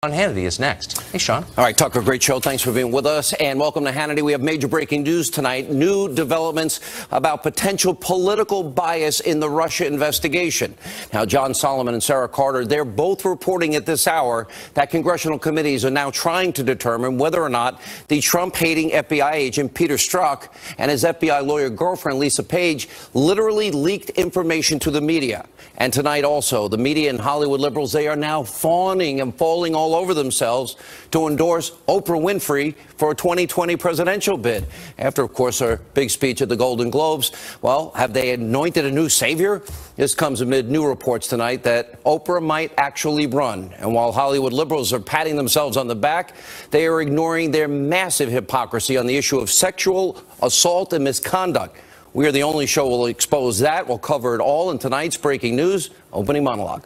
On Hannity is next. Hey, Sean. All right, Tucker, great show. Thanks for being with us. And welcome to Hannity. We have major breaking news tonight. New developments about potential political bias in the Russia investigation. Now, John Solomon and Sarah Carter, they're both reporting at this hour that congressional committees are now trying to determine whether or not the Trump-hating FBI agent Peter Strzok and his FBI lawyer girlfriend Lisa Page literally leaked information to the media. And tonight also, the media and Hollywood liberals, they are now fawning and falling all over themselves to endorse Oprah Winfrey for a 2020 presidential bid. After, of course, her big speech at the Golden Globes. Well, have they anointed a new savior? This comes amid new reports tonight that Oprah might actually run. And while Hollywood liberals are patting themselves on the back, they are ignoring their massive hypocrisy on the issue of sexual assault and misconduct. We are the only show will expose that. We'll cover it all in tonight's breaking news opening monologue.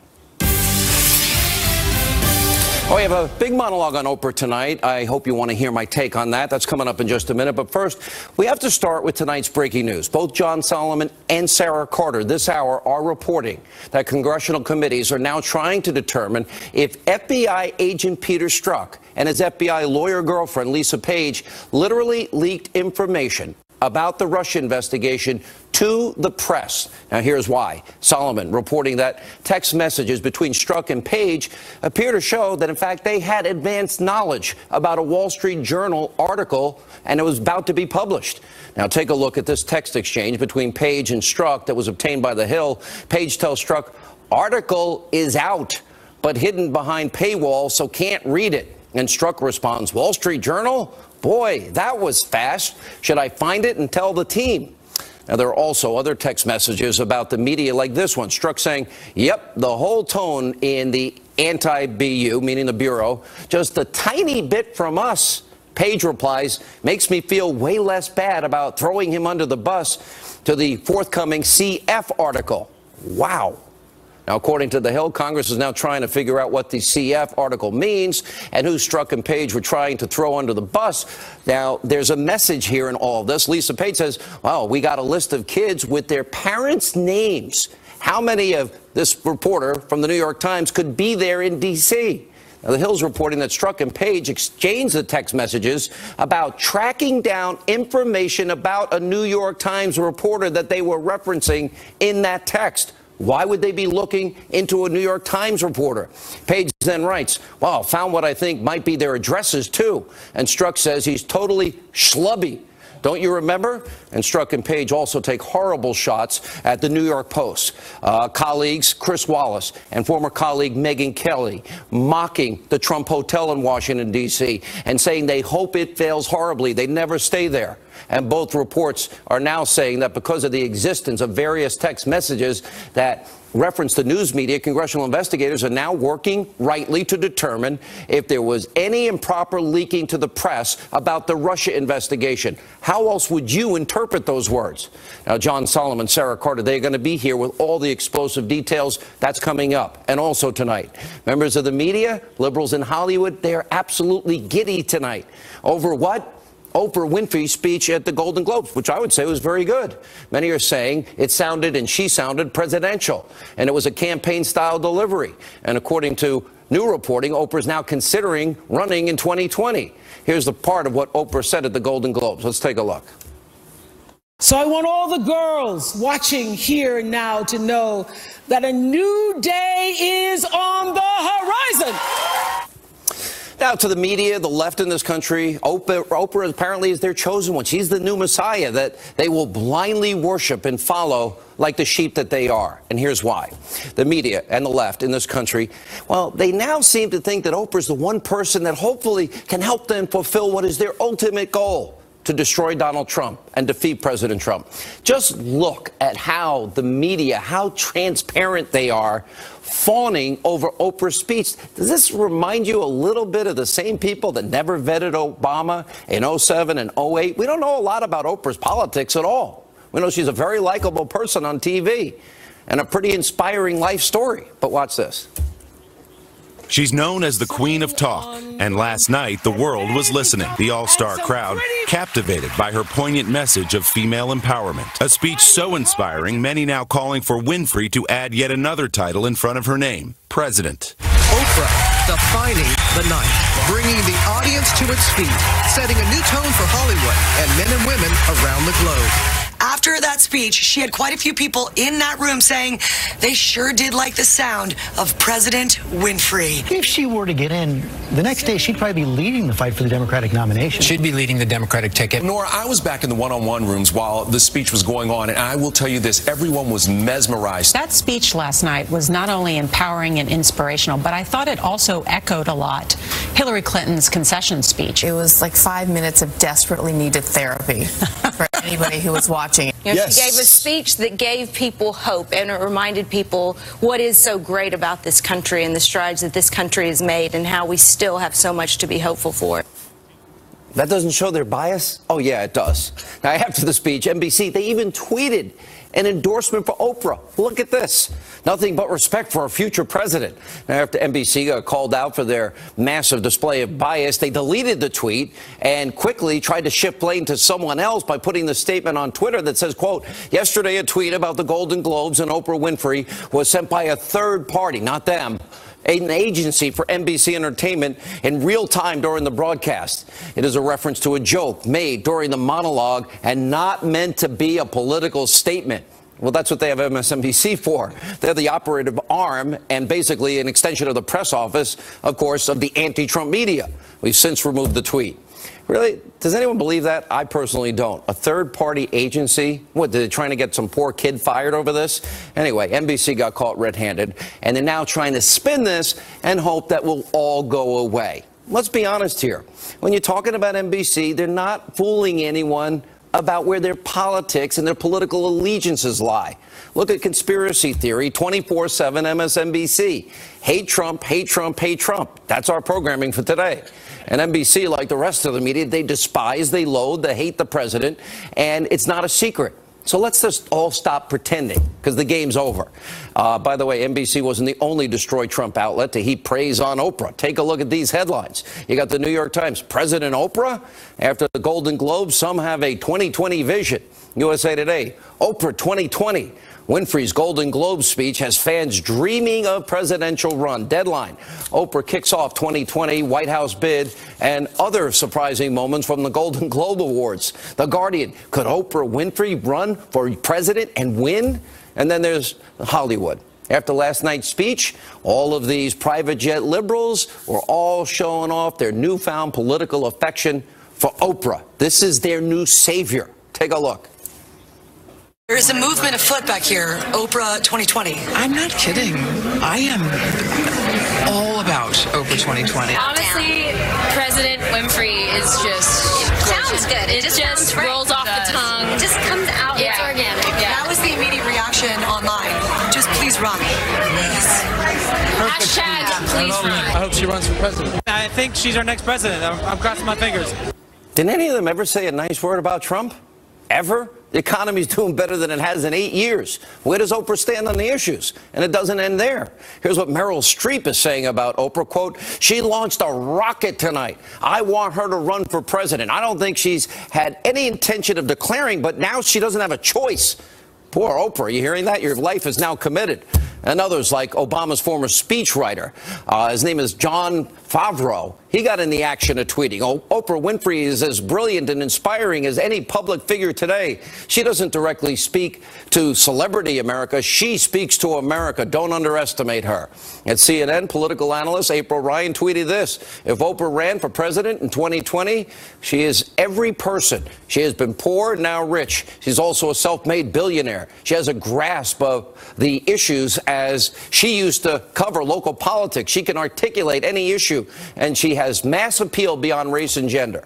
Oh, we have a big monologue on Oprah tonight. I hope you want to hear my take on that. That's coming up in just a minute. But first, we have to start with tonight's breaking news. Both John Solomon and Sarah Carter this hour are reporting that congressional committees are now trying to determine if FBI agent Peter Strzok and his FBI lawyer girlfriend Lisa Page literally leaked information about the Russia investigation to the press. Now, here's why. Solomon reporting that text messages between Strzok and Page appear to show that, in fact, they had advanced knowledge about a Wall Street Journal article, and it was about to be published. Now, take a look at this text exchange between Page and Strzok that was obtained by The Hill. Page tells Strzok, "Article is out, but hidden behind paywall, so can't read it." And Strzok responds, "Wall Street Journal? Boy, that was fast. Should I find it and tell the team?" Now, there are also other text messages about the media like this one. Strzok saying, "Yep, the whole tone in the anti-BU, meaning the Bureau, just a tiny bit from us." Page replies, "Makes me feel way less bad about throwing him under the bus," to the forthcoming CF article. Wow. Now, according to The Hill, Congress is now trying to figure out what the CF article means and who Strzok and Page were trying to throw under the bus. Now, there's a message here in all of this. Lisa Page says, "Well, we got a list of kids with their parents' names. How many of this reporter from the New York Times could be there in D.C.? Now, The Hill's reporting that Strzok and Page exchanged the text messages about tracking down information about a New York Times reporter that they were referencing in that text. Why would they be looking into a New York Times reporter? Page then writes, "Well, found what I think might be their addresses, too." And Strzok says he's totally schlubby. Don't you remember? And Strzok and Page also take horrible shots at the New York Post. Colleagues Chris Wallace and former colleague Megyn Kelly mocking the Trump Hotel in Washington, D.C. and saying they hope it fails horribly. They never stay there. And both reports are now saying that because of the existence of various text messages that reference the news media, congressional investigators are now working rightly to determine if there was any improper leaking to the press about the Russia investigation. How else would you interpret those words? Now, John Solomon, Sarah Carter, they're going to be here with all the explosive details. That's coming up. And also tonight, members of the media, liberals in Hollywood, they're absolutely giddy tonight. Over what? Oprah Winfrey's speech at the Golden Globes, which I would say was very good. Many are saying it sounded, and she sounded, presidential, and it was a campaign-style delivery. And according to new reporting, Oprah's now considering running in 2020. Here's the part of what Oprah said at the Golden Globes. Let's take a look. So I want all the girls watching here and now to know that a new day is on the horizon. Now, to the media, the left in this country, Oprah apparently is their chosen one. She's the new Messiah that they will blindly worship and follow like the sheep that they are. And here's why. The media and the left in this country, well, they now seem to think that Oprah's the one person that hopefully can help them fulfill what is their ultimate goal: to destroy Donald Trump and defeat President Trump. Just look at how the media, how transparent they are, fawning over Oprah's speech. Does this remind you a little bit of the same people that never vetted Obama in 07 and 08? We don't know a lot about Oprah's politics at all. We know she's a very likable person on TV and a pretty inspiring life story. But watch this. She's known as the Queen of Talk, and last night the world was listening. The all-star crowd captivated by her poignant message of female empowerment. A speech so inspiring, many now calling for Winfrey to add yet another title in front of her name, President. Oprah defining the night, bringing the audience to its feet, setting a new tone for Hollywood and men and women around the globe. After that speech, she had quite a few people in that room saying they sure did like the sound of President Winfrey. If she were to get in, the next day she'd probably be leading the fight for the Democratic nomination. She'd be leading the Democratic ticket. Nora, I was back in the one-on-one rooms while the speech was going on, and I will tell you this, everyone was mesmerized. That speech last night was not only empowering and inspirational, but I thought it also echoed a lot Hillary Clinton's concession speech. It was like 5 minutes of desperately needed therapy for anybody who was watching. You know, yes. She gave a speech that gave people hope, and it reminded people what is so great about this country and the strides that this country has made and how we still have so much to be hopeful for. That doesn't show their bias? Oh, yeah, it does. Now, after the speech, NBC, they even tweeted an endorsement for Oprah. Look at this. Nothing but respect for our future president. Now, after NBC got called out for their massive display of bias, they deleted the tweet and quickly tried to shift blame to someone else by putting the statement on Twitter that says, quote, yesterday a tweet about the Golden Globes and Oprah Winfrey was sent by a third party, not them, an agency for NBC Entertainment in real time during the broadcast. It is a reference to a joke made during the monologue and not meant to be a political statement. Well, that's what they have MSNBC for. They're the operative arm and basically an extension of the press office, of course, of the anti-Trump media. We've since removed the tweet. Really? Does anyone believe that? I personally don't. A third-party agency? What, they're trying to get some poor kid fired over this? Anyway, NBC got caught red-handed, and they're now trying to spin this and hope that will all go away. Let's be honest here. When you're talking about NBC, they're not fooling anyone about where their politics and their political allegiances lie. Look at conspiracy theory 24/7 MSNBC. Hate Trump, hate Trump, hate Trump. That's our programming for today. And NBC, like the rest of the media, they despise, they loathe, they hate the president, and it's not a secret. So let's just all stop pretending, because the game's over. By the way, NBC wasn't the only destroy Trump outlet to heap praise on Oprah. Take a look at these headlines. You got the New York Times, President Oprah? After the Golden Globes, some have a 2020 vision. USA Today, Oprah 2020. Winfrey's Golden Globe speech has fans dreaming of presidential run. Deadline, Oprah kicks off 2020 White House bid and other surprising moments from the Golden Globe Awards. The Guardian, could Oprah Winfrey run for president and win? And then there's Hollywood. After last night's speech, all of these private jet liberals were all showing off their newfound political affection for Oprah. This is their new savior. Take a look. There is a movement afoot back here, Oprah 2020. I'm not kidding. I am all about Oprah 2020. Honestly, President Winfrey is just sounds good. It just rolls off the tongue. It just comes out. Yeah. It's organic. Yeah. That was the immediate reaction online. Just please run. Please. Hashtag please run. I hope she runs for president. I think she's our next president. I'm crossing my fingers. Did any of them ever say a nice word about Trump? Ever? The economy's doing better than it has in 8 years. Where does Oprah stand on the issues? And it doesn't end there. Here's what Meryl Streep is saying about Oprah. Quote, she launched a rocket tonight. I want her to run for president. I don't think she's had any intention of declaring, but now she doesn't have a choice. Poor Oprah, you hearing that? Your life is now committed. And others like Obama's former speechwriter. His name is John Favreau. He got in the action of tweeting. Oprah Winfrey is as brilliant and inspiring as any public figure today. She doesn't directly speak to celebrity America. She speaks to America. Don't underestimate her. At CNN, political analyst April Ryan tweeted this. If Oprah ran for president in 2020, she is every person. She has been poor, now rich. She's also a self-made billionaire. She has a grasp of the issues as she used to cover local politics. She can articulate any issue, and she has mass appeal beyond race and gender.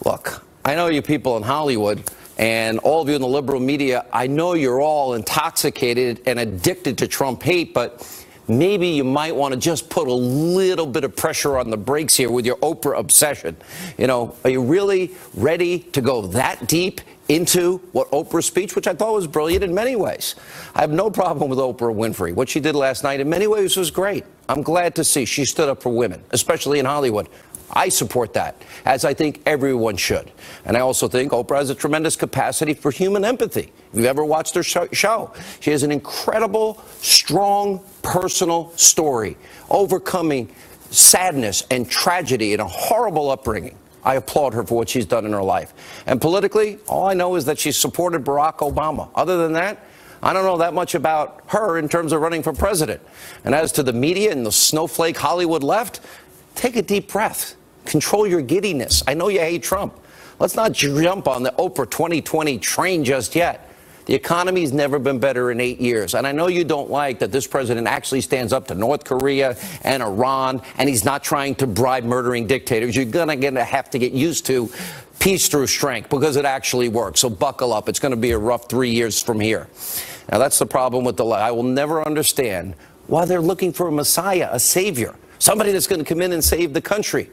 Look, I know you people in Hollywood and all of you in the liberal media, I know you're all intoxicated and addicted to Trump hate, but maybe you might want to just put a little bit of pressure on the brakes here with your Oprah obsession. You know, are you really ready to go that deep into what Oprah's speech, which I thought was brilliant in many ways? I have no problem with Oprah Winfrey. What she did last night in many ways was great. I'm glad to see she stood up for women, especially in Hollywood. I support that, as I think everyone should. And I also think Oprah has a tremendous capacity for human empathy. If you've ever watched her show, she has an incredible, strong, personal story, overcoming sadness and tragedy and a horrible upbringing. I applaud her for what she's done in her life. And politically, all I know is that she's supported Barack Obama. Other than that, I don't know that much about her in terms of running for president. And as to the media and the snowflake Hollywood left, take a deep breath. Control your giddiness. I know you hate Trump. Let's not jump on the Oprah 2020 train just yet. The economy's never been better in 8 years. And I know you don't like that this president actually stands up to North Korea and Iran, and he's not trying to bribe murdering dictators. You're going to have to get used to peace through strength, because it actually works. So buckle up. It's going to be a rough 3 years from here. Now, that's the problem with the left. I will never understand why they're looking for a messiah, a savior, somebody that's going to come in and save the country.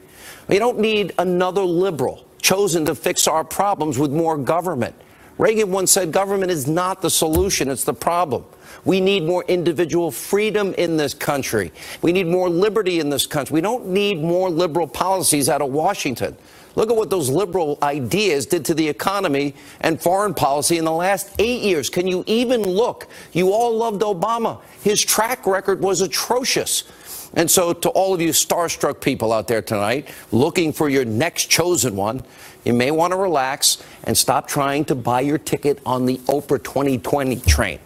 We don't need another liberal chosen to fix our problems with more government. Reagan once said government is not the solution, it's the problem. We need more individual freedom in this country. We need more liberty in this country. We don't need more liberal policies out of Washington. Look at what those liberal ideas did to the economy and foreign policy in the last 8 years. Can you even look? You all loved Obama. His track record was atrocious. And so to all of you starstruck people out there tonight, looking for your next chosen one, you may want to relax and stop trying to buy your ticket on the Oprah 2020 train.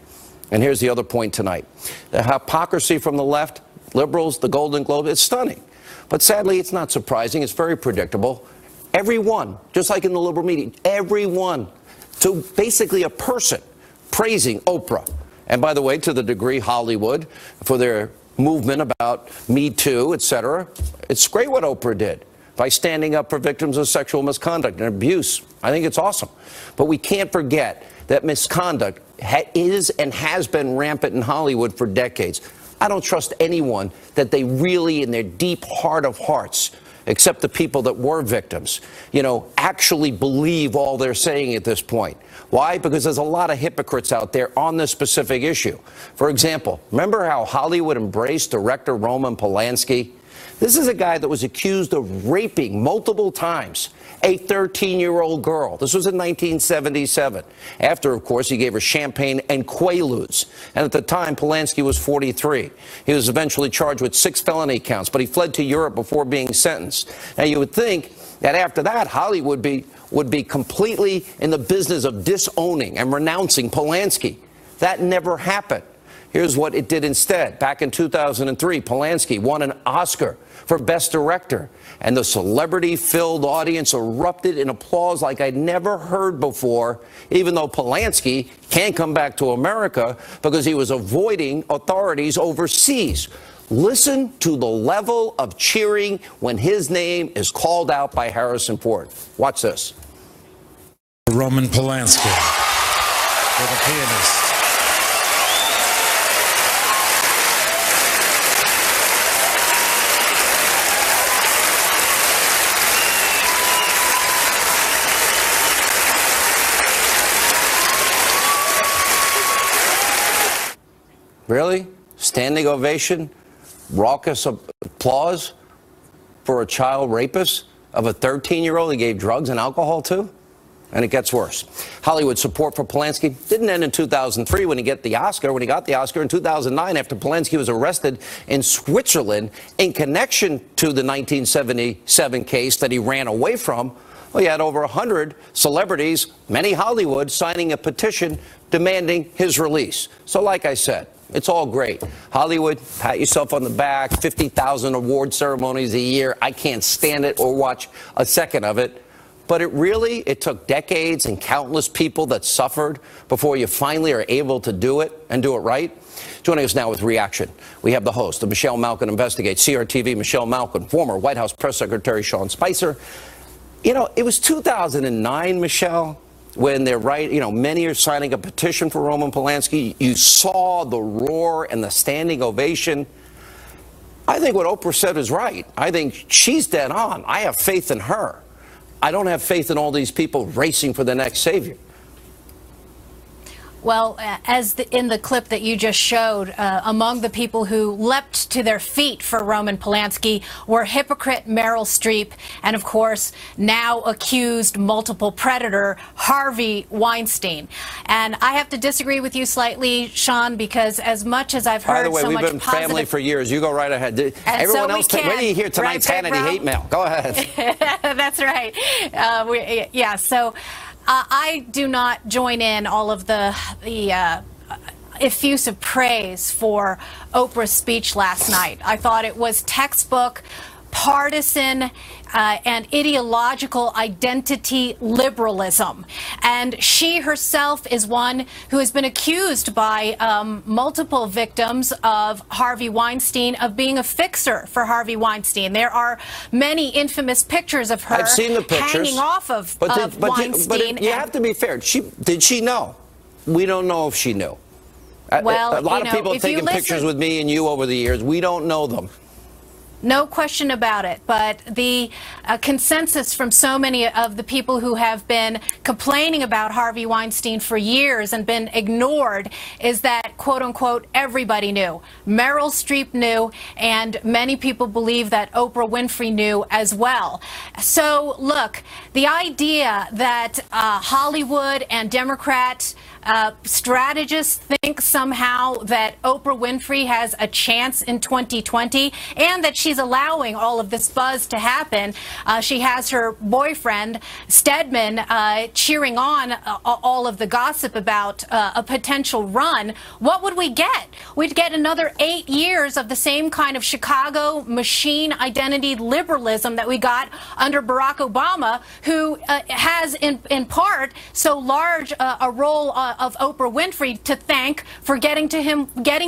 And here's the other point tonight. The hypocrisy from the left, liberals, the Golden Globe, it's stunning. But sadly, it's not surprising. It's very predictable. Everyone, just like in the liberal media, everyone, to basically a person, praising Oprah. And by the way, to the degree Hollywood, for their movement about Me Too, etc., it's great what Oprah did by standing up for victims of sexual misconduct and abuse. I think it's awesome. But we can't forget that misconduct is and has been rampant in Hollywood for decades. I don't trust anyone that they really, in their deep heart of hearts, except the people that were victims, actually believe all they're saying at this point. Why? Because there's a lot of hypocrites out there on this specific issue. For example, remember how Hollywood embraced director Roman Polanski? This is a guy that was accused of raping multiple times a 13-year-old girl. This was in 1977. After, of course, he gave her champagne and Quaaludes. And at the time, Polanski was 43. He was eventually charged with 6 felony counts, but he fled to Europe before being sentenced. Now, you would think that after that, Hollywood would be completely in the business of disowning and renouncing Polanski. That never happened. Here's what it did instead. Back in 2003, Polanski won an Oscar for Best Director, and the celebrity-filled audience erupted in applause like I'd never heard before, even though Polanski can't come back to America because he was avoiding authorities overseas. Listen to the level of cheering when his name is called out by Harrison Ford. Watch this. Roman Polanski, for the pianist. Really? Standing ovation? Raucous applause for a child rapist of a 13-year-old he gave drugs and alcohol to? And it gets worse. Hollywood support for Polanski didn't end in 2003 when he got the Oscar. When he got the Oscar in 2009 after Polanski was arrested in Switzerland in connection to the 1977 case that he ran away from. Well, you had over 100 celebrities, many Hollywood, signing a petition demanding his release. So like I said, it's all great. Hollywood, pat yourself on the back, 50,000 award ceremonies a year. I can't stand it or watch a second of it. But it took decades and countless people that suffered before you finally are able to do it and do it right. Joining us now with reaction, we have the host of Michelle Malkin Investigates, CRTV, Michelle Malkin, former White House Press Secretary Sean Spicer. It was 2009, Michelle, when they're many are signing a petition for Roman Polanski. You saw the roar and the standing ovation. I think what Oprah said is right. I think she's dead on. I have faith in her. I don't have faith in all these people racing for the next savior. Well, in the clip that you just showed, among the people who leapt to their feet for Roman Polanski were hypocrite Meryl Streep and, of course, now accused multiple predator Harvey Weinstein. And I have to disagree with you slightly, Sean, because as much as I've heard so much positive... By the way, we've been family for years. You go right ahead. Everyone else, wait till you hear tonight's Hannity hate mail. Go ahead. That's right. So... I do not join in all of the effusive praise for Oprah's speech last night. I thought it was textbook partisan and ideological identity liberalism. And she herself is one who has been accused by multiple victims of Harvey Weinstein of being a fixer for Harvey Weinstein. There are many infamous pictures of her I've seen the pictures, hanging off of Weinstein. But you have to be fair. Did she know? We don't know if she knew. Well, a lot of people have taken pictures with me and you over the years. We don't know them. No question about it, but the consensus from so many of the people who have been complaining about Harvey Weinstein for years and been ignored is that, quote unquote, everybody knew. Meryl Streep knew, and many people believe that Oprah Winfrey knew as well. So, look, the idea that Hollywood and Democrats strategists think somehow that Oprah Winfrey has a chance in 2020 and that she's allowing all of this buzz to happen. She has her boyfriend, Stedman, cheering on all of the gossip about a potential run. What would we get? We'd get another 8 years of the same kind of Chicago machine identity liberalism that we got under Barack Obama, who has in part so large a role of Oprah Winfrey to thank for getting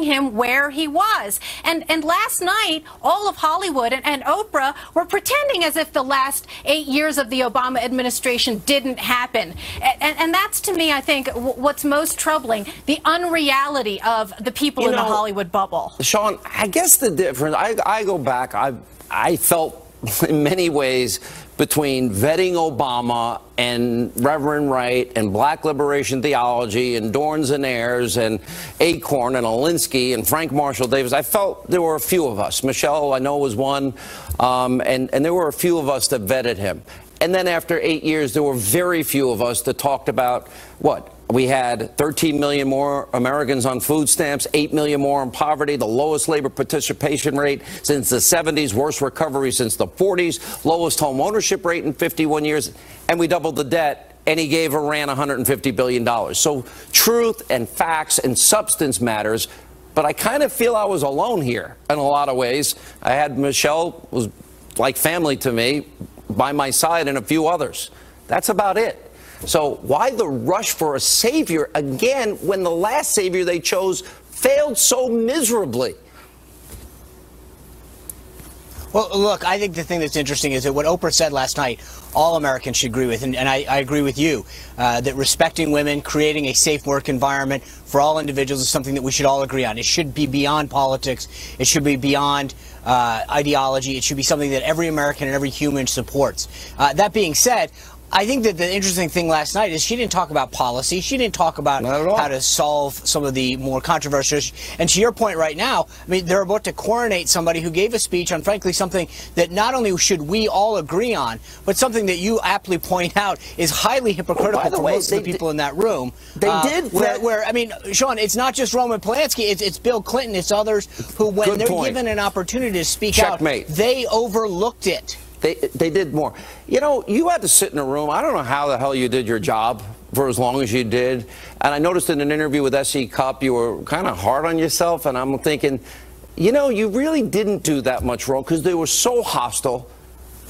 him where he was. And last night, all of Hollywood and Oprah were pretending as if the last 8 years of the Obama administration didn't happen. And that's, to me, I think, what's most troubling, the unreality of the people in the Hollywood bubble. Sean, I guess the difference, I go back, I felt in many ways between vetting Obama and Reverend Wright and Black Liberation Theology and Dorns and Ayers and Acorn and Alinsky and Frank Marshall Davis, I felt there were a few of us. Michelle, I know, was one, and there were a few of us that vetted him. And then after 8 years, there were very few of us that talked about what? We had 13 million more Americans on food stamps, 8 million more in poverty, the lowest labor participation rate since the 70s, worst recovery since the 40s, lowest home ownership rate in 51 years, and we doubled the debt, and he gave Iran $150 billion. So truth and facts and substance matters, but I kind of feel I was alone here in a lot of ways. I had Michelle, was like family to me, by my side, and a few others. That's about it. So why the rush for a savior again when the last savior they chose failed so miserably? Well, look, I think the thing that's interesting is that what Oprah said last night, all Americans should agree with, and I agree with you, that respecting women, creating a safe work environment for all individuals is something that we should all agree on. It should be beyond politics. It should be beyond ideology. It should be something that every American and every human supports. That being said, I think that the interesting thing last night is she didn't talk about policy. She didn't talk about how to solve some of the more controversial issues. And to your point right now, I mean, they're about to coronate somebody who gave a speech on, frankly, something that not only should we all agree on, but something that you aptly point out is highly hypocritical for most of the people in that room. They did. I mean, Sean, it's not just Roman Polanski. It's Bill Clinton. It's others who, when they're given an opportunity to speak out, they overlooked it. They did more. You know, you had to sit in a room. I don't know how the hell you did your job for as long as you did. And I noticed in an interview with S.E. Cupp, you were kind of hard on yourself. And I'm thinking, you know, you really didn't do that much wrong because they were so hostile.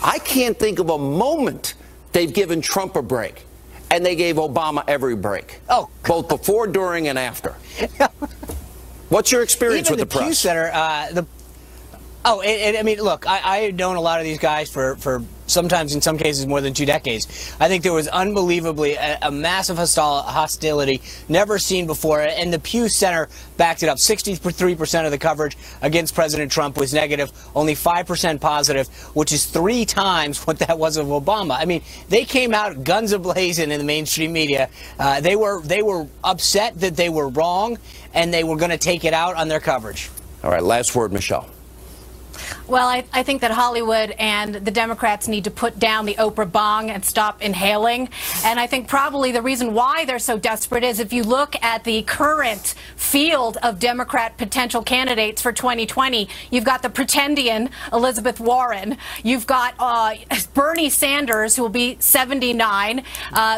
I can't think of a moment they've given Trump a break. And they gave Obama every break. Oh, both before, during, and after. What's your experience with the press? I mean, look, I've known a lot of these guys for sometimes in some cases more than 2 decades. I think there was unbelievably a massive hostility never seen before, and the Pew Center backed it up. 63% of the coverage against President Trump was negative, only 5% positive, which is 3 times what that was of Obama. I mean, they came out guns a-blazing in the mainstream media. They were upset that they were wrong, and they were going to take it out on their coverage. All right, last word, Michelle. Well, I think that Hollywood and the Democrats need to put down the Oprah bong and stop inhaling. And I think probably the reason why they're so desperate is if you look at the current field of Democrat potential candidates for 2020, you've got the pretendian Elizabeth Warren. You've got Bernie Sanders, who will be 79.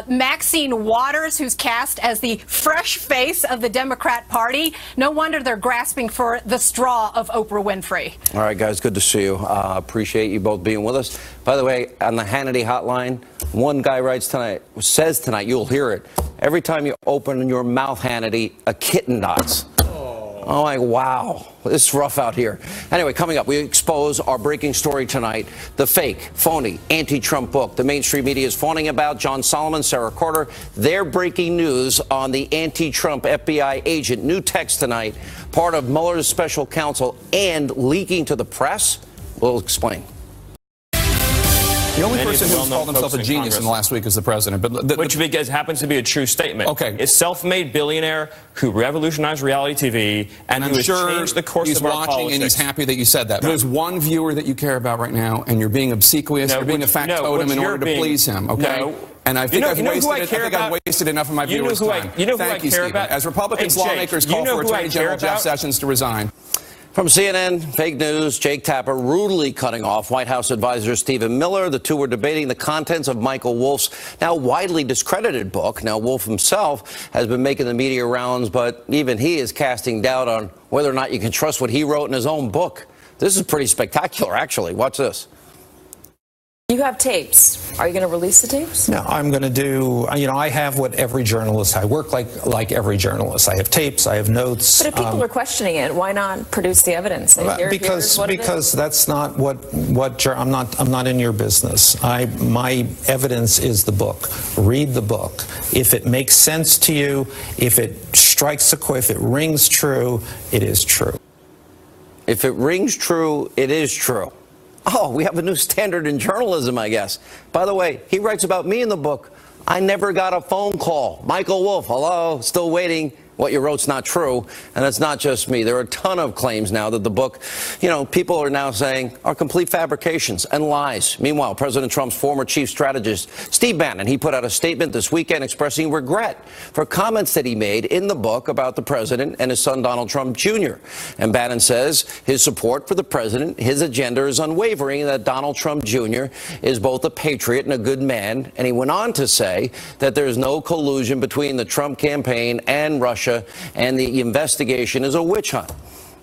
Maxine Waters, who's cast as the fresh face of the Democrat Party. No wonder they're grasping for the straw of Oprah Winfrey. All right, guys, good to see you. Appreciate you both being with us. By the way, on the Hannity hotline, one guy says tonight, you'll hear it. Every time you open your mouth, Hannity, a kitten dies. Oh, like, wow. It's rough out here. Anyway, coming up, we expose our breaking story tonight, the fake, phony, anti-Trump book the mainstream media is fawning about. John Solomon, Sarah Carter, their breaking news on the anti-Trump FBI agent. New text tonight, part of Mueller's special counsel and leaking to the press. We'll explain. The only person who's called himself a genius in the last week is the president. But which happens to be a true statement. Okay. A self-made billionaire who revolutionized reality TV and who has changed the course of our politics. He's watching and he's happy that you said that. There's one viewer that you care about right now, and you're being obsequious, you're being a factotum in order to please him, okay? No. And I think I've wasted enough of my viewers' time. Thank you, Stephen. As Republicans, lawmakers call for Attorney General Jeff Sessions to resign. From CNN, fake news, Jake Tapper rudely cutting off White House advisor Stephen Miller. The two were debating the contents of Michael Wolff's now widely discredited book. Now, Wolff himself has been making the media rounds, but even he is casting doubt on whether or not you can trust what he wrote in his own book. This is pretty spectacular, actually. Watch this. You have tapes. Are you going to release the tapes? No, I'm going to do, I have what every journalist, I work like every journalist. I have tapes, I have notes. But if people are questioning it, why not produce the evidence? Because that's not I'm not in your business. My evidence is the book. Read the book. If it makes sense to you, if it strikes a chord, if it rings true, it is true. If it rings true, it is true. Oh, we have a new standard in journalism, I guess. By the way, he writes about me in the book. I never got a phone call. Michael Wolff, hello, still waiting. What you wrote's not true. And it's not just me. There are a ton of claims now that the book, people are now saying are complete fabrications and lies. Meanwhile, President Trump's former chief strategist, Steve Bannon, he put out a statement this weekend expressing regret for comments that he made in the book about the president and his son, Donald Trump Jr. And Bannon says his support for the president, his agenda is unwavering, and that Donald Trump Jr. is both a patriot and a good man. And he went on to say that there's no collusion between the Trump campaign and Russia, and the investigation is a witch hunt.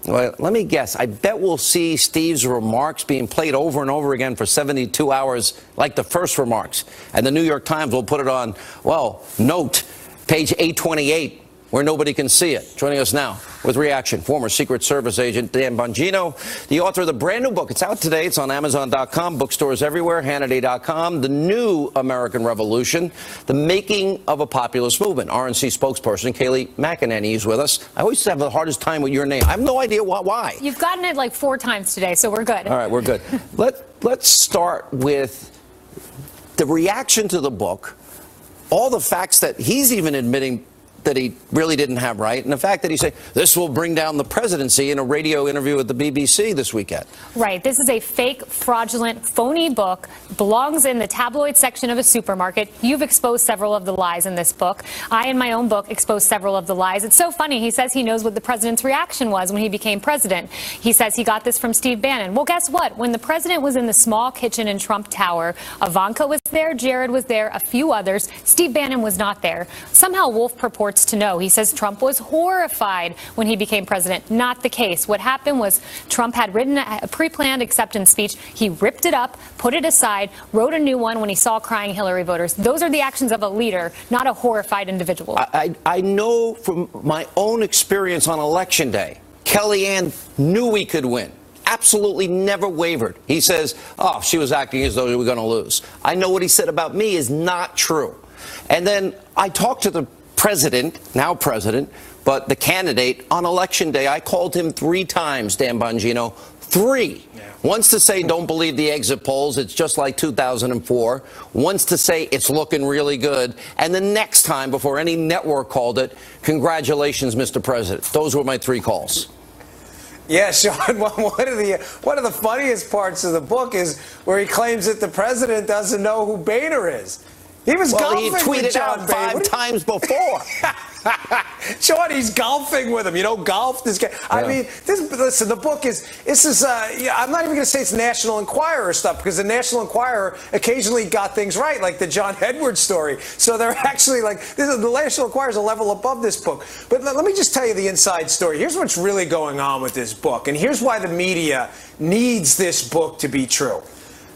Well, let me guess. I bet we'll see Steve's remarks being played over and over again for 72 hours like the first remarks. And the New York Times will put it on, note, page 828, where nobody can see it. Joining us now with reaction, former Secret Service agent Dan Bongino, the author of the brand new book. It's out today. It's on Amazon.com, bookstores everywhere, Hannity.com. The New American Revolution, the making of a populist movement. RNC spokesperson Kayleigh McEnany is with us. I always have the hardest time with your name. I have no idea why. You've gotten it like 4 times today, so we're good. All right, we're good. Let's start with the reaction to the book, all the facts that he's even admitting that he really didn't have right, and the fact that he said this will bring down the presidency in a radio interview with the BBC this weekend. Right. This is a fake, fraudulent, phony book, belongs in the tabloid section of a supermarket. You've exposed several of the lies in this book. I, in my own book, exposed several of the lies. It's so funny. He says he knows what the president's reaction was when he became president. He says he got this from Steve Bannon. Well, guess what? When the president was in the small kitchen in Trump Tower, Ivanka was there, Jared was there, a few others. Steve Bannon was not there. Somehow Wolff purports to know. He says Trump was horrified when he became president. Not the case. What happened was Trump had written a pre-planned acceptance speech. He ripped it up, put it aside, wrote a new one when he saw crying Hillary voters. Those are the actions of a leader, not a horrified individual. I know from my own experience on Election Day, Kellyanne knew we could win. absolutely never wavered. He says, oh, she was acting as though we were going to lose. I know what he said about me is not true. And then I talked to the president, now president, but the candidate on Election Day. I called him 3 times, Dan Bongino. 3. Once to say, don't believe the exit polls, it's just like 2004. Once to say, it's looking really good. And the next time, before any network called it, congratulations, Mr. President. Those were my 3 calls. Yeah, Sean, one of the funniest parts of the book is where he claims that the president doesn't know who Boehner is. He was golfing he tweeted with John out 5 times before. Sean, he's golfing with him. You know, golf this guy. I mean, listen, the book I'm not even going to say it's National Enquirer stuff, because the National Enquirer occasionally got things right, like the John Edwards story. So they're actually the National Enquirer is a level above this book. But let me just tell you the inside story. Here's what's really going on with this book, and here's why the media needs this book to be true.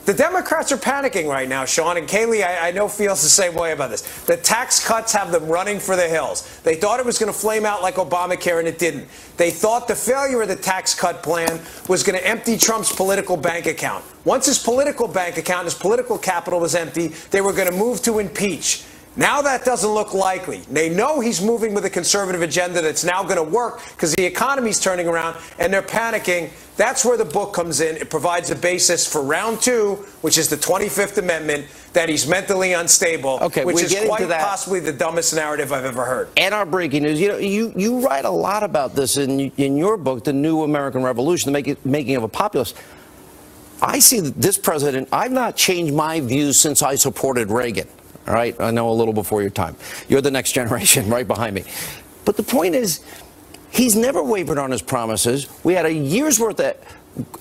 The Democrats are panicking right now, Sean, and Kaylee, I know, feels the same way about this. The tax cuts have them running for the hills. They thought it was going to flame out like Obamacare, and it didn't. They thought the failure of the tax cut plan was going to empty Trump's political bank account. Once his political bank account, his political capital was empty, they were going to move to impeach. Now that doesn't look likely. They know he's moving with a conservative agenda that's now going to work because the economy's turning around, and they're panicking. That's where the book comes in. It provides a basis for round 2, which is the 25th Amendment, that he's mentally unstable, which is quite possibly the dumbest narrative I've ever heard. And our breaking news. You write a lot about this in your book, The New American Revolution, the Making of a Populist. I see that this president, I've not changed my views since I supported Reagan. All right, I know a little before your time. You're the next generation right behind me. But the point is, he's never wavered on his promises. We had a year's worth of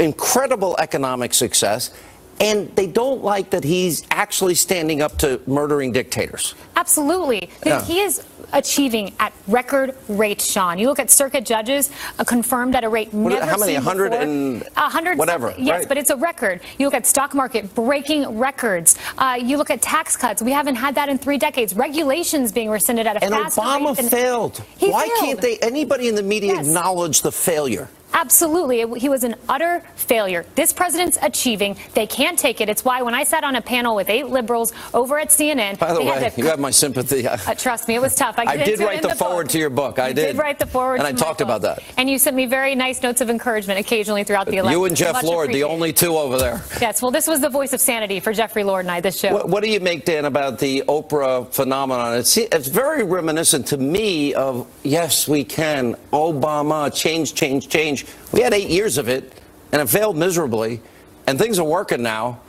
incredible economic success, and they don't like that he's actually standing up to murdering dictators. Absolutely. Yeah. He is achieving at record rates, Sean. You look at circuit judges confirmed at a rate never seen before. How many? 100 and 100 whatever. Yes, right. but it's a record. You look at stock market breaking records. You look at tax cuts. We haven't had that in 3 decades. Regulations being rescinded at a fast rate. And Obama failed. Why can't anybody in the media acknowledge the failure? Absolutely. He was an utter failure. This president's achieving. They can't take it. It's why when I sat on a panel with 8 liberals over at CNN. By the way, you have my sympathy. Trust me, it was tough. I did write the foreword to your book. I did write the foreword. And I talked about that. And you sent me very nice notes of encouragement occasionally throughout the election. You and Jeff Lord, the only 2 over there. Yes, well, this was the voice of sanity for Jeffrey Lord and I, this show. What do you make, Dan, about the Oprah phenomenon? It's very reminiscent to me of, yes, we can, Obama, change, change, change. We had 8 years of it, and it failed miserably, and things are working now.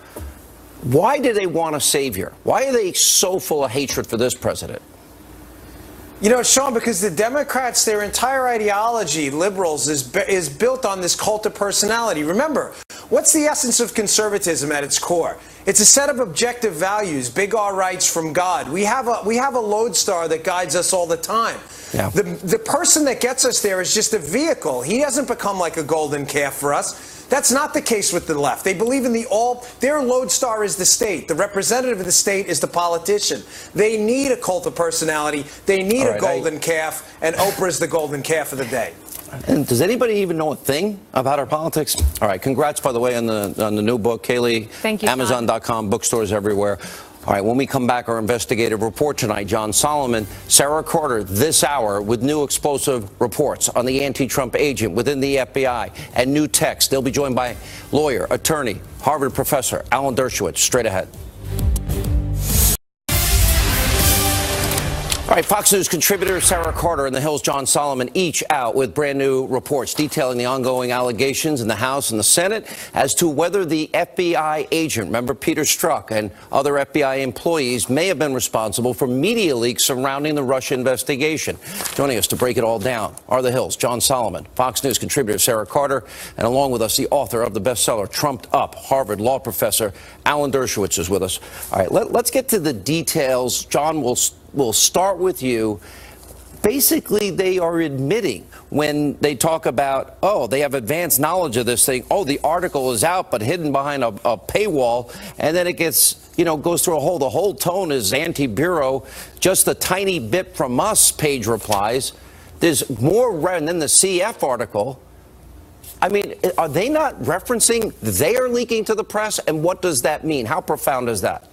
Why do they want a savior? Why are they so full of hatred for this president? You know, Sean, because the Democrats, their entire ideology, liberals, is built on this cult of personality. Remember, what's the essence of conservatism at its core? It's a set of objective values, big R rights from God. We have a lodestar that guides us all the time. Yeah. The person that gets us there is just a vehicle. He doesn't become like a golden calf for us. That's not the case with the left. They believe in their lodestar is the state. The representative of the state is the politician. They need a cult of personality. They need a golden calf, and Oprah's the golden calf of the day. And does anybody even know a thing about our politics? All right, congrats, by the way, on the new book, Kaylee. Thank you, Amazon.com, bookstores everywhere. All right, when we come back, our investigative report tonight, John Solomon, Sarah Carter, this hour, with new explosive reports on the anti-Trump agent within the FBI and new texts. They'll be joined by lawyer, attorney, Harvard professor Alan Dershowitz. Straight ahead. All right, Fox News contributor Sarah Carter and The Hill's John Solomon each out with brand new reports detailing the ongoing allegations in the House and the Senate as to whether the FBI agent, remember Peter Strzok, and other FBI employees may have been responsible for media leaks surrounding the Russia investigation. Joining us to break it all down are The Hill's John Solomon, Fox News contributor Sarah Carter, and along with us, the author of the bestseller Trumped Up, Harvard law professor Alan Dershowitz is with us. All right, let's get to the details. John, we'll start with you. Basically, they are admitting when they talk about, oh, they have advanced knowledge of this thing. Oh, the article is out, but hidden behind a paywall. And then it gets, goes through the whole tone is anti-bureau. Just a tiny bit from us, Page replies. There's more, and then the CF article. I mean, are they not referencing they are leaking to the press? And what does that mean? How profound is that?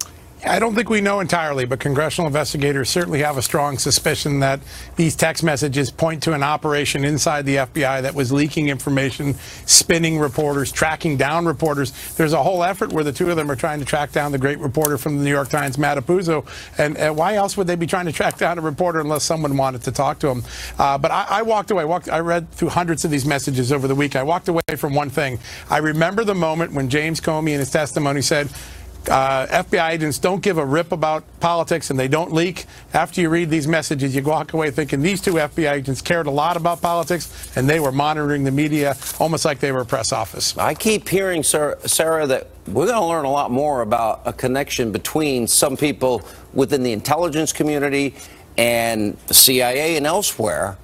I don't think we know entirely, but congressional investigators certainly have a strong suspicion that these text messages point to an operation inside the FBI that was leaking information, spinning reporters, tracking down reporters. There's a whole effort where the two of them are trying to track down the great reporter from the New York Times, Matt Apuzzo. And why else would they be trying to track down a reporter unless someone wanted to talk to him? But I walked away. I read through hundreds of these messages over the week. I walked away from one thing. I remember the moment when James Comey in his testimony said, FBI agents don't give a rip about politics and they don't leak. After you read these messages, you walk away thinking these two FBI agents cared a lot about politics and they were monitoring the media almost like they were a press office. I keep hearing, Sarah, that we're going to learn a lot more about a connection between some people within the intelligence community and the CIA and elsewhere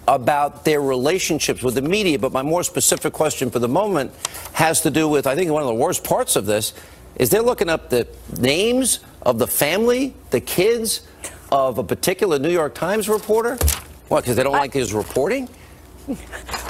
about their relationships with the media. But my more specific question for the moment has to do with, I think one of the worst parts of this is they're looking up the names of the family, the kids of a particular New York Times reporter. What, because they don't like his reporting?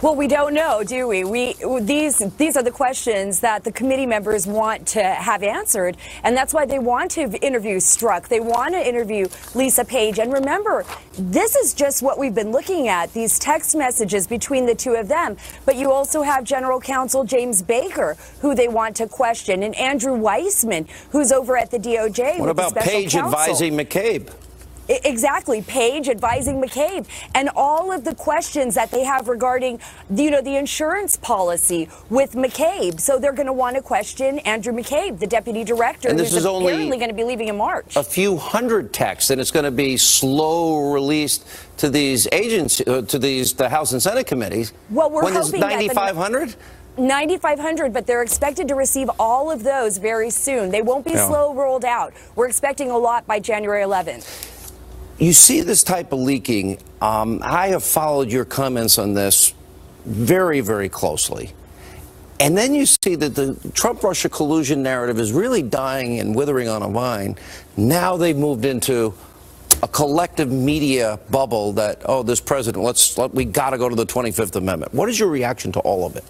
Well, we don't know, do we? These are the questions that the committee members want to have answered, and that's why they want to interview Strzok. They want to interview Lisa Page. And remember, this is just what we've been looking at, these text messages between the two of them. But you also have General Counsel James Baker, who they want to question, and Andrew Weissman, who's over at the DOJ. What about Page advising McCabe? Exactly, Page advising McCabe, and all of the questions that they have regarding, the insurance policy with McCabe. So they're going to want to question Andrew McCabe, the deputy director, and this who's is only apparently going to be leaving in March. A few hundred texts, and it's going to be slow released to these agents, the House and Senate committees. Well, we're hoping 9,500. 9,500, but they're expected to receive all of those very soon. They won't be slow rolled out. We're expecting a lot by January 11th. You see this type of leaking. I have followed your comments on this very, very closely. And then you see that the Trump-Russia collusion narrative is really dying and withering on a vine. Now they've moved into a collective media bubble that, oh, this president, we got to go to the 25th Amendment. What is your reaction to all of it?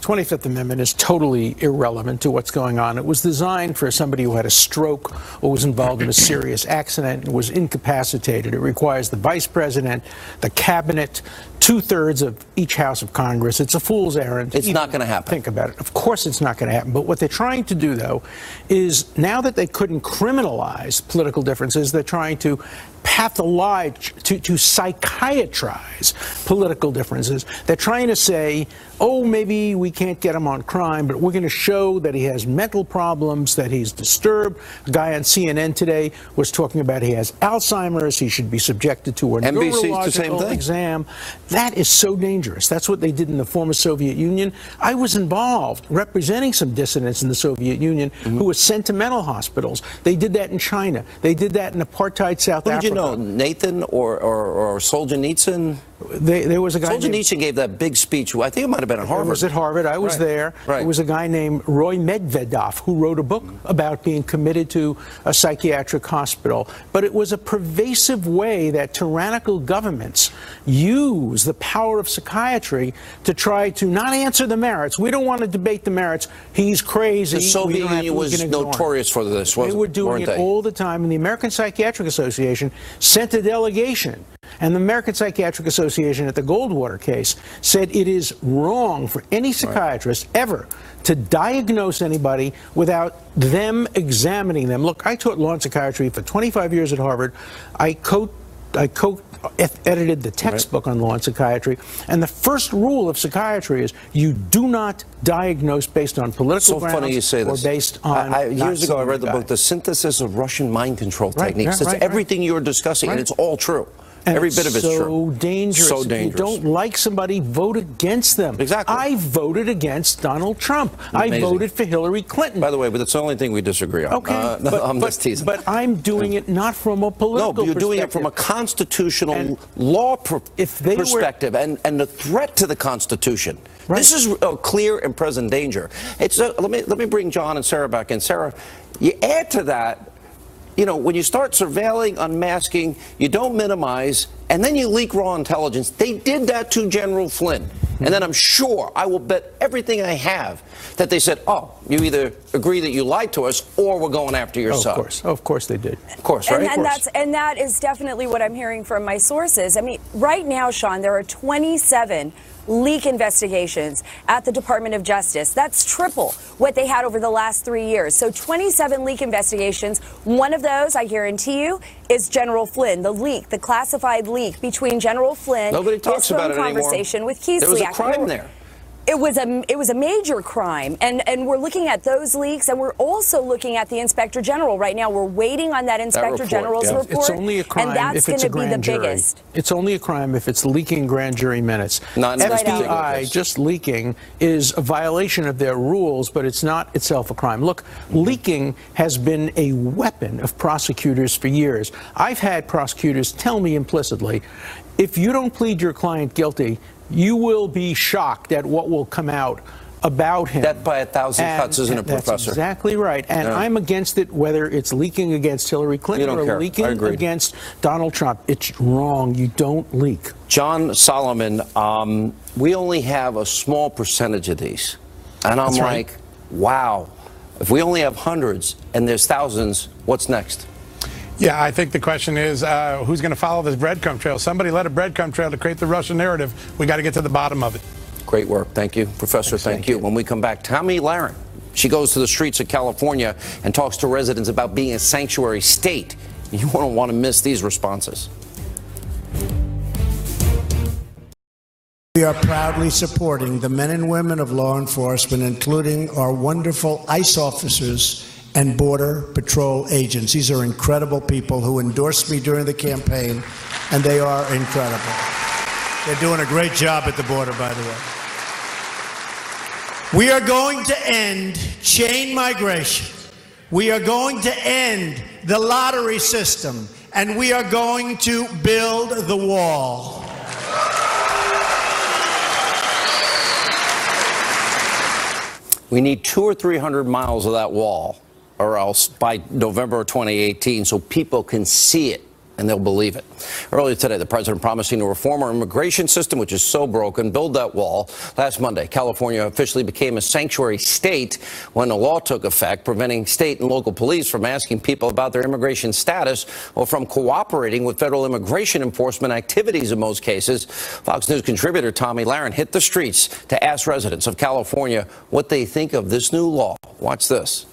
25th Amendment is totally irrelevant to what's going on. It was designed for somebody who had a stroke or was involved in a serious accident and was incapacitated. It requires the vice president, the cabinet, 2/3 of each house of Congress. It's a fool's errand. It's not going to happen. Think about it. Of course it's not going to happen. But what they're trying to do, though, is now that they couldn't criminalize political differences, they're trying to pathologize, to psychiatrize political differences. They're trying to say, oh, maybe we can't get him on crime, but we're going to show that he has mental problems, that he's disturbed. A guy on CNN today was talking about he has Alzheimer's, he should be subjected to a neurological exam. That is so dangerous. That's what they did in the former Soviet Union. I was involved representing some dissidents in the Soviet Union who were sent to mental hospitals. They did that in China. They did that in apartheid South Africa. Who did you know, Nathan or Solzhenitsyn? There was a guy. Solzhenitsyn gave that big speech. I think it might have been at Harvard. It was at Harvard. I was there. Right. There was a guy named Roy Medvedev who wrote a book about being committed to a psychiatric hospital. But it was a pervasive way that tyrannical governments use the power of psychiatry to try to not answer the merits. We don't want to debate the merits. He's crazy. The Soviet Union was notorious for this. They were doing it all the time. And the American Psychiatric Association sent a delegation. And the American Psychiatric Association at the Goldwater case said it is wrong for any psychiatrist ever to diagnose anybody without them examining them. Look, I taught law and psychiatry for 25 years at Harvard. I co-edited the textbook on law and psychiatry. And the first rule of psychiatry is you do not diagnose based on political grounds funny you say this. or based on... Years ago, I read the book, The Synthesis of Russian Mind Control Techniques. It's everything you're discussing, and it's all true. And every bit of it's true. So dangerous. So dangerous. If you don't like somebody, vote against them. Exactly. I voted against Donald Trump. I voted for Hillary Clinton. By the way, but that's the only thing we disagree on. Okay. I'm just teasing. But I'm doing it not from a political perspective. No, but you're doing it from a constitutional law perspective and the threat to the Constitution. Right. This is a clear and present danger. It's let me bring John and Sarah back in. Sarah, you add to that, you know, when you start surveilling, unmasking, you don't minimize, and then you leak raw intelligence. They did that to General Flynn. And then I'm sure, I will bet everything I have, that they said, oh, you either agree that you lied to us or we're going after your son. Of course they did. Of course, right? And that is definitely what I'm hearing from my sources. I mean, right now, Sean, there are 27 leak investigations at the Department of Justice. That's triple what they had over the last 3 years. So 27 leak investigations. One of those, I guarantee you, is General Flynn, the leak, the classified leak between General Flynn, nobody talks about it anymore. Conversation with Keesley. There was a crime there. It was a major crime, and we're looking at those leaks, and we're also looking at the Inspector General right now. We're waiting on that Inspector General's report. It's only a crime and that's if it's a going to be grand the jury. biggest. It's only a crime if it's leaking grand jury minutes. FBI just leaking is a violation of their rules, but it's not itself a crime. Look, leaking has been a weapon of prosecutors for years. I've had prosecutors tell me implicitly, if you don't plead your client guilty, you will be shocked at what will come out about him. Death by 1,000 cuts, isn't it, Professor? That's exactly right. And I'm against it, whether it's leaking against Hillary Clinton or leaking against Donald Trump. It's wrong. You don't leak. John Solomon, we only have a small percentage of these. And I'm like, wow, if we only have hundreds and there's thousands, what's next? Yeah, I think the question is, who's going to follow this breadcrumb trail? Somebody led a breadcrumb trail to create the Russian narrative. We got to get to the bottom of it. Great work. Thank you, Professor. Thank you. When we come back, Tomi Lahren. She goes to the streets of California and talks to residents about being a sanctuary state. You won't want to miss these responses. We are proudly supporting the men and women of law enforcement, including our wonderful ICE officers and Border Patrol agents. These are incredible people who endorsed me during the campaign, and they are incredible. They're doing a great job at the border, by the way. We are going to end chain migration. We are going to end the lottery system, and we are going to build the wall. We need 200 or 300 miles of that wall, or else by November of 2018, so people can see it and they'll believe it. Earlier today, the president promising to reform our immigration system, which is so broken, build that wall. Last Monday, California officially became a sanctuary state when a law took effect preventing state and local police from asking people about their immigration status or from cooperating with federal immigration enforcement activities in most cases. Fox News contributor Tomi Lahren hit the streets to ask residents of California what they think of this new law. Watch this.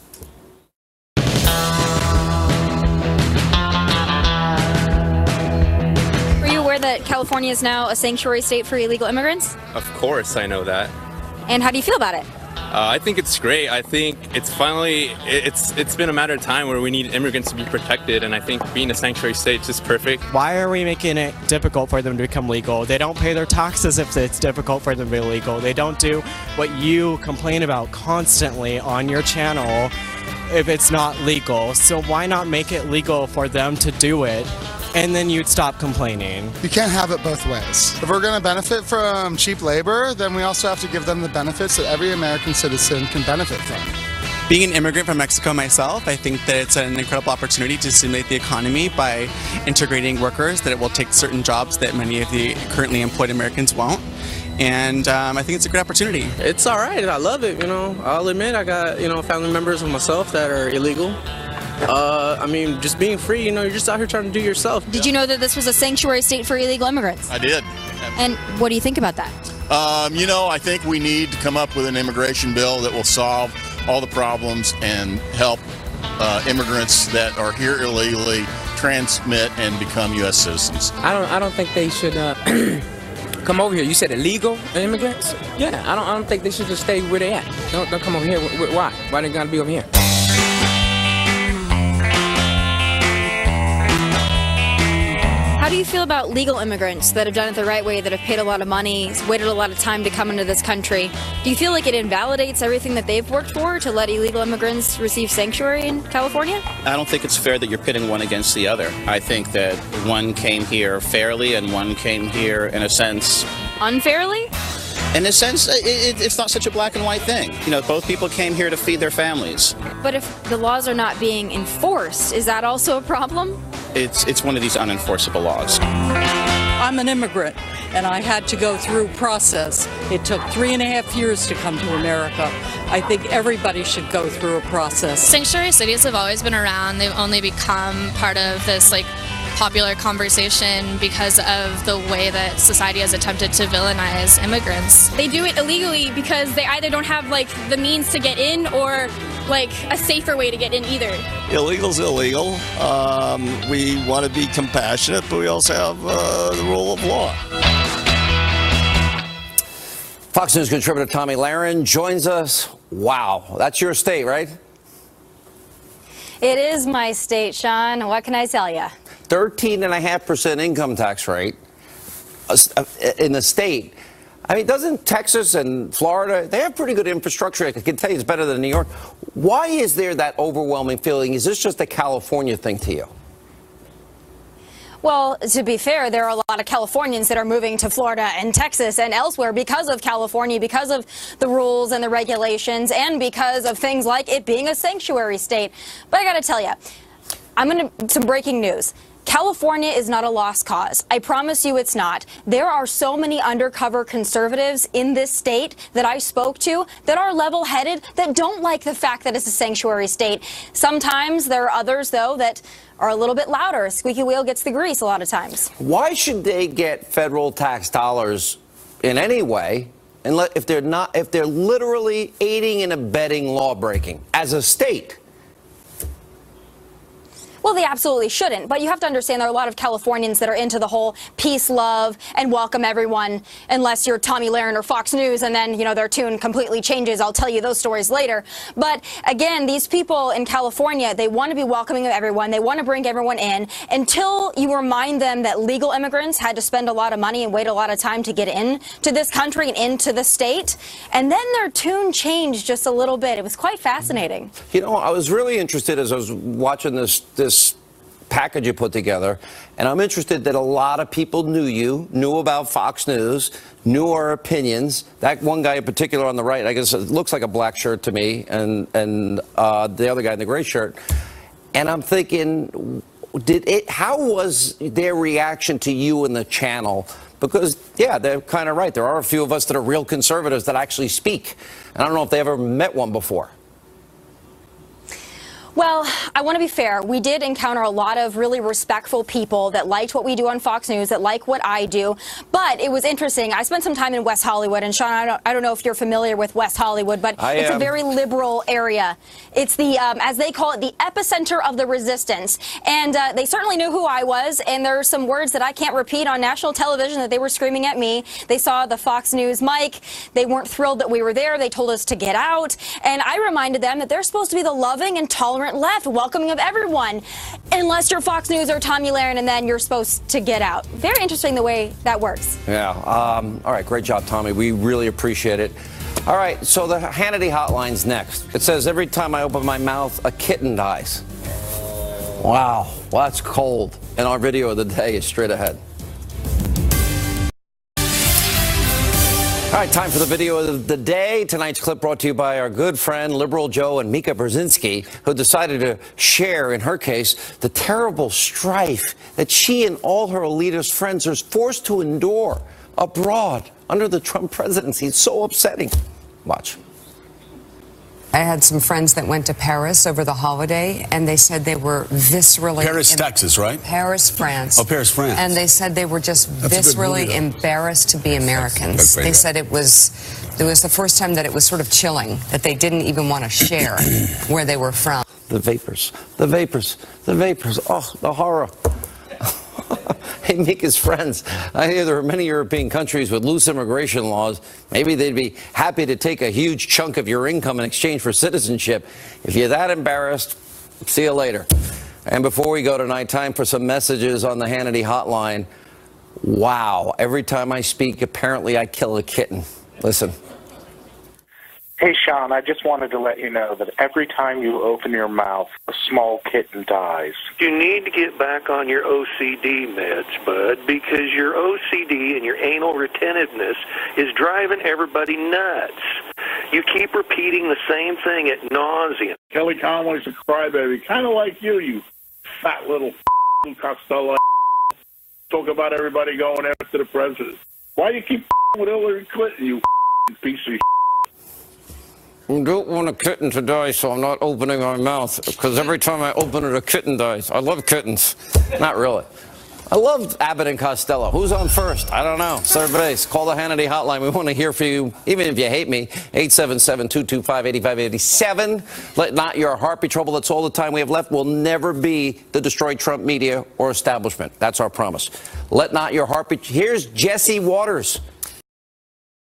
That California is now a sanctuary state for illegal immigrants? Of course, I know that. And how do you feel about it? I think it's great. I think it's finally, it's been a matter of time where we need immigrants to be protected, and I think being a sanctuary state is just perfect. Why are we making it difficult for them to become legal? They don't pay their taxes if it's difficult for them to be legal. They don't do what you complain about constantly on your channel if it's not legal. So why not make it legal for them to do it? And then you'd stop complaining. You can't have it both ways. If we're going to benefit from cheap labor, then we also have to give them the benefits that every American citizen can benefit from. Being an immigrant from Mexico myself, I think that it's an incredible opportunity to stimulate the economy by integrating workers, that it will take certain jobs that many of the currently employed Americans won't. And I think it's a great opportunity. It's all right. I love it. I'll admit I got, family members of myself that are illegal. I mean, just being free, you're just out here trying to do yourself. Did you know that this was a sanctuary state for illegal immigrants? I did. And what do you think about that? I think we need to come up with an immigration bill that will solve all the problems and help immigrants that are here illegally transmit and become U.S. citizens. I don't think they should come over here. You said illegal immigrants? Yeah, I don't think they should just stay where they at. Don't come over here. Why? Why they gotta be over here? How do you feel about legal immigrants that have done it the right way, that have paid a lot of money, waited a lot of time to come into this country? Do you feel like it invalidates everything that they've worked for to let illegal immigrants receive sanctuary in California? I don't think it's fair that you're pitting one against the other. I think that one came here fairly and one came here, in a sense, unfairly? In a sense, it's not such a black and white thing. Both people came here to feed their families. But if the laws are not being enforced, is that also a problem? It's one of these unenforceable laws. I'm an immigrant, and I had to go through process. It took 3.5 years to come to America. I think everybody should go through a process. Sanctuary cities have always been around. They've only become part of this popular conversation because of the way that society has attempted to villainize immigrants. They do it illegally because they either don't have the means to get in or a safer way to get in either. Illegal's illegal. We want to be compassionate, but we also have the rule of law. Fox News contributor Tomi Lahren joins us. Wow, that's your state, right? It is my state, Sean. What can I tell you? 13.5% income tax rate in the state. I mean, doesn't Texas and Florida, they have pretty good infrastructure. I can tell you it's better than New York. Why is there that overwhelming feeling? Is this just a California thing to you? Well, to be fair, there are a lot of Californians that are moving to Florida and Texas and elsewhere because of California, because of the rules and the regulations, and because of things like it being a sanctuary state. But I got to tell you, some breaking news. California is not a lost cause. I promise you it's not. There are so many undercover conservatives in this state that I spoke to that are level-headed, that don't like the fact that it's a sanctuary state. Sometimes there are others, though, that are a little bit louder. A squeaky wheel gets the grease a lot of times. Why should they get federal tax dollars in any way if they're literally aiding and abetting lawbreaking as a state? Well, they absolutely shouldn't. But you have to understand there are a lot of Californians that are into the whole peace, love, and welcome everyone, unless you're Tomi Lahren or Fox News, and then, their tune completely changes. I'll tell you those stories later. But again, these people in California, they want to be welcoming of everyone. They want to bring everyone in until you remind them that legal immigrants had to spend a lot of money and wait a lot of time to get into this country and into the state. And then their tune changed just a little bit. It was quite fascinating. I was really interested as I was watching this package you put together, and I'm interested that a lot of people knew about Fox News, knew our opinions. That one guy in particular on the right, I guess it looks like a black shirt to me, and the other guy in the gray shirt. And I'm thinking, how was their reaction to you and the channel? Because, yeah, they're kind of right. There are a few of us that are real conservatives that actually speak. And I don't know if they ever met one before. Well, I want to be fair. We did encounter a lot of really respectful people that liked what we do on Fox News, that like what I do. But it was interesting. I spent some time in West Hollywood, and Sean, I don't know if you're familiar with West Hollywood, but it's a very liberal area. It's the, as they call it, the epicenter of the resistance. And they certainly knew who I was, and there are some words that I can't repeat on national television that they were screaming at me. They saw the Fox News mic. They weren't thrilled that we were there. They told us to get out. And I reminded them that they're supposed to be the loving and tolerant left, welcoming of everyone, unless you're Fox News or Tomi Lahren, and then you're supposed to get out. Very interesting the way that works. Yeah. All right. Great job, Tomi. We really appreciate it. All right. So the Hannity hotline's next. It says every time I open my mouth, a kitten dies. Wow. Well, that's cold. And our video of the day is straight ahead. All right, time for the video of the day. Tonight's clip brought to you by our good friend, Liberal Joe and Mika Brzezinski, who decided to share, in her case, the terrible strife that she and all her elitist friends are forced to endure abroad under the Trump presidency. It's so upsetting. Watch. I had some friends that went to Paris over the holiday, and they said they were viscerally... Paris, Texas, right? Paris, France. Oh, Paris, France. And they said they were just viscerally embarrassed to be Americans. They said it was the first time that it was sort of chilling, that they didn't even want to share where they were from. The vapors, the vapors, the vapors. Oh, the horror. Hey, Mika's friends, I hear there are many European countries with loose immigration laws. Maybe they'd be happy to take a huge chunk of your income in exchange for citizenship. If you're that embarrassed, see you later. And before we go tonight, time for some messages on the Hannity hotline. Wow, every time I speak, apparently I kill a kitten. Listen. Hey, Sean, I just wanted to let you know that every time you open your mouth, a small kitten dies. You need to get back on your OCD meds, bud, because your OCD and your anal retentiveness is driving everybody nuts. You keep repeating the same thing ad nauseum. Kelly Conway's a crybaby, kind of like you fat little Costello. talk about everybody going after the president. Why you keep with Hillary Clinton, you piece of shit? I don't want a kitten to die, so I'm not opening my mouth, because every time I open it, a kitten dies. I love kittens. Not really. I love Abbott and Costello. Who's on first? I don't know. Third base. Call the Hannity hotline. We want to hear from you, even if you hate me. 877-225-8587. Let not your heart be troubled. That's all the time we have left. We'll never be the destroy Trump media or establishment. That's our promise. Let not your heart be. Here's Jesse Waters.